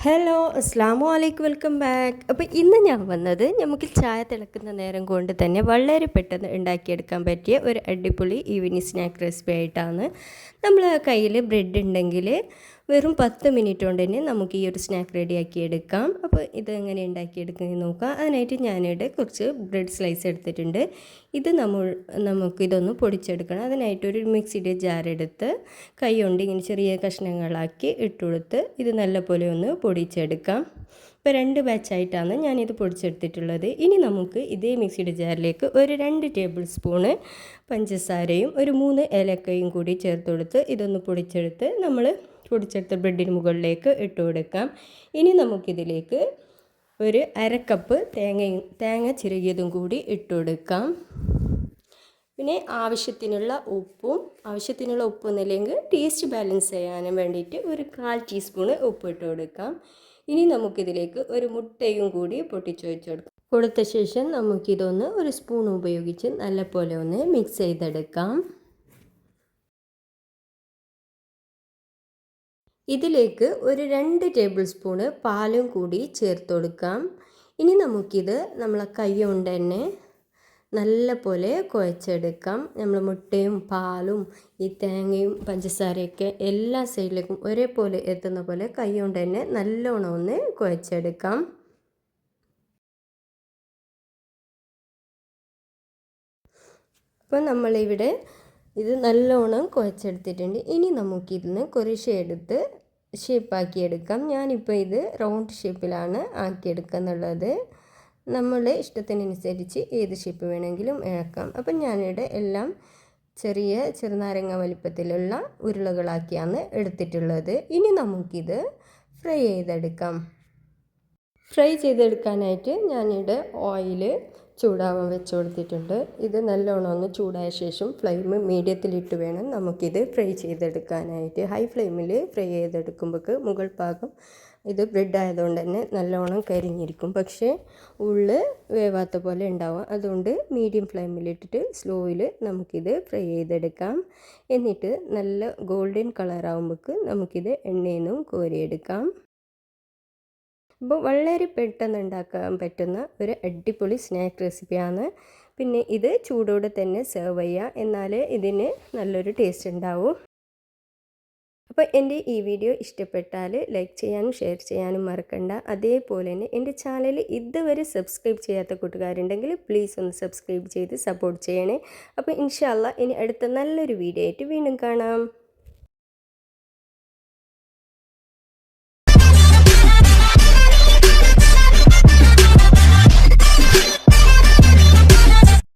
Hello അസ്സാമു അലൈക്കും welcome back. അപ്പോൾ ഇന്ന് ഞാൻ വന്നത് നമുക്ക് ചായ തിളക്കുന്ന നേരം കൊണ്ട് തന്നെ വളരെ പെട്ടെന്ന് ഉണ്ടാക്കിയെടുക്കാൻ പറ്റിയ ഒരു അടിപൊളി ഈവനിങ് സ്നാക്ക് റെസിപ്പി ആയിട്ടാണ്. നമ്മൾ കയ്യിൽ ബ്രെഡ് ഉണ്ടെങ്കിൽ വെറും 10 മിനിറ്റ് കൊണ്ട് തന്നെ നമുക്ക് ഈ ഒരു സ്നാക്ക് റെഡിയാക്കി എടുക്കാം. അപ്പോൾ ഇതെങ്ങനെ ഉണ്ടാക്കിയെടുക്കുന്നത് നോക്കാം. അതിനായിട്ട് ഞാനിവിടെ കുറച്ച് ബ്രെഡ് സ്ലൈസ് എടുത്തിട്ടുണ്ട്. ഇത് നമുക്കിതൊന്ന് പൊടിച്ചെടുക്കണം. അതിനായിട്ടൊരു മിക്സിയുടെ ജാർ എടുത്ത് കൈ കൊണ്ട് ഇങ്ങനെ ചെറിയ കഷ്ണങ്ങളാക്കി ഇട്ടുകൊടുത്ത് ഇത് നല്ലപോലെ ഒന്ന് പൊടിച്ചെടുക്കാം. ഇപ്പോൾ 2 ബാച്ചായിട്ടാണ് ഞാനിത് പൊടിച്ചെടുത്തിട്ടുള്ളത്. ഇനി നമുക്ക് ഇതേ മിക്സിയുടെ ജാറിലേക്ക് ഒരു 2 ടേബിൾ സ്പൂണ് പഞ്ചസാരയും ഒരു 3 ഏലക്കയും കൂടി ചേർത്ത് കൊടുത്ത് ഇതൊന്ന് പൊടിച്ചെടുത്ത് നമ്മൾ പൊടിച്ചെടുത്ത ബ്രെഡിന് മുകളിലേക്ക് ഇട്ട് കൊടുക്കാം. ഇനി നമുക്കിതിലേക്ക് ഒരു 1/2 കപ്പ് തേങ്ങ ചിരകിയതും കൂടി ഇട്ട് കൊടുക്കാം. പിന്നെ ആവശ്യത്തിനുള്ള ഉപ്പ് എന്നില്ലെങ്കിൽ ടേസ്റ്റ് ബാലൻസ് ചെയ്യാനും വേണ്ടിയിട്ട് ഒരു 1/4 ടീസ്പൂണ് ഉപ്പ് ഇട്ട് കൊടുക്കാം. ഇനി നമുക്കിതിലേക്ക് ഒരു മുട്ടയും കൂടി പൊട്ടിച്ചൊഴിച്ച് കൊടുത്ത ശേഷം നമുക്കിതൊന്ന് ഒരു സ്പൂൺ ഉപയോഗിച്ച് നല്ലപോലെ ഒന്ന് മിക്സ് ചെയ്തെടുക്കാം. ഇതിലേക്ക് ഒരു 2 ടേബിൾ സ്പൂണ് പാലും കൂടി ചേർത്ത് കൊടുക്കാം. ഇനി നമുക്കിത് നമ്മളെ കൈ കൊണ്ട് തന്നെ നല്ല പോലെ കുഴച്ചെടുക്കാം. നമ്മൾ മുട്ടയും പാലും ഈ തേങ്ങയും പഞ്ചസാരയൊക്കെ എല്ലാ സൈഡിലേക്കും ഒരേപോലെ എത്തുന്ന പോലെ കൈ കൊണ്ട് തന്നെ നല്ലോണം ഒന്ന് കുഴച്ചെടുക്കാം. അപ്പോൾ നമ്മളിവിടെ ഇത് നല്ലോണം കുഴച്ചെടുത്തിട്ടുണ്ട്. ഇനി നമുക്കിതിന് കുറേശ്ശെ എടുത്ത് ഷേപ്പാക്കി എടുക്കാം. ഞാനിപ്പോൾ ഇത് റൗണ്ട് ഷേപ്പിലാണ് ആക്കിയെടുക്കുന്നുള്ളത്. നമ്മുടെ ഇഷ്ടത്തിനനുസരിച്ച് ഏത് ഷേപ്പ് വേണമെങ്കിലും ആക്കാം. അപ്പം ഞാനിവിടെ എല്ലാം ചെറുനാരങ്ങ വലിപ്പത്തിലുള്ള ഉരുളകളാക്കിയാണ് എടുത്തിട്ടുള്ളത്. ഇനി നമുക്കിത് ഫ്രൈ ചെയ്തെടുക്കാനായിട്ട് ഞാനിവിടെ ഓയിൽ ചൂടാവാൻ വെച്ച് കൊടുത്തിട്ടുണ്ട്. ഇത് നല്ലോണം ഒന്ന് ചൂടായ ശേഷം ഫ്ലെയിം മീഡിയത്തിലിട്ട് വേണം നമുക്കിത് ഫ്രൈ ചെയ്തെടുക്കാനായിട്ട്. ഹൈ ഫ്ലെയിമിൽ ഫ്രൈ ചെയ്തെടുക്കുമ്പോൾ മുകൾ ഭാഗം ഇത് ബ്രെഡ് ആയതുകൊണ്ട് തന്നെ നല്ലോണം കരിഞ്ഞിരിക്കും, പക്ഷേ ഉള്ളിൽ വേവാത്ത പോലെ ഉണ്ടാവും. അതുകൊണ്ട് മീഡിയം ഫ്ലെയിമിലിട്ടിട്ട് സ്ലോയിൽ നമുക്കിത് ഫ്രൈ ചെയ്തെടുക്കാം. എന്നിട്ട് നല്ല ഗോൾഡൻ കളറാകുമ്പോൾ നമുക്കിത് എണ്ണയിൽ നിന്നും കോരിയെടുക്കാം. അപ്പോൾ വളരെ പെട്ടെന്ന് ഉണ്ടാക്കാൻ പറ്റുന്ന ഒരു അടിപൊളി സ്നാക്ക് റെസിപ്പിയാണ്. പിന്നെ ഇത് ചൂടോടെ തന്നെ സെർവ് ചെയ്യുക, എന്നാലേ ഇതിന് നല്ലൊരു ടേസ്റ്റ് ഉണ്ടാവും. അപ്പോൾ എൻ്റെ ഈ വീഡിയോ ഇഷ്ടപ്പെട്ടാൽ ലൈക്ക് ചെയ്യാനും ഷെയർ ചെയ്യാനും മറക്കണ്ട. അതേപോലെ തന്നെ എൻ്റെ ചാനൽ ഇതുവരെ സബ്സ്ക്രൈബ് ചെയ്യാത്ത കൂട്ടുകാരുണ്ടെങ്കിൽ പ്ലീസ് ഒന്ന് സബ്സ്ക്രൈബ് ചെയ്ത് സപ്പോർട്ട് ചെയ്യണേ. അപ്പോൾ ഇൻഷാ അല്ലാഹ് ഇനി അടുത്ത നല്ലൊരു വീഡിയോ ആയിട്ട് വീണ്ടും കാണാം.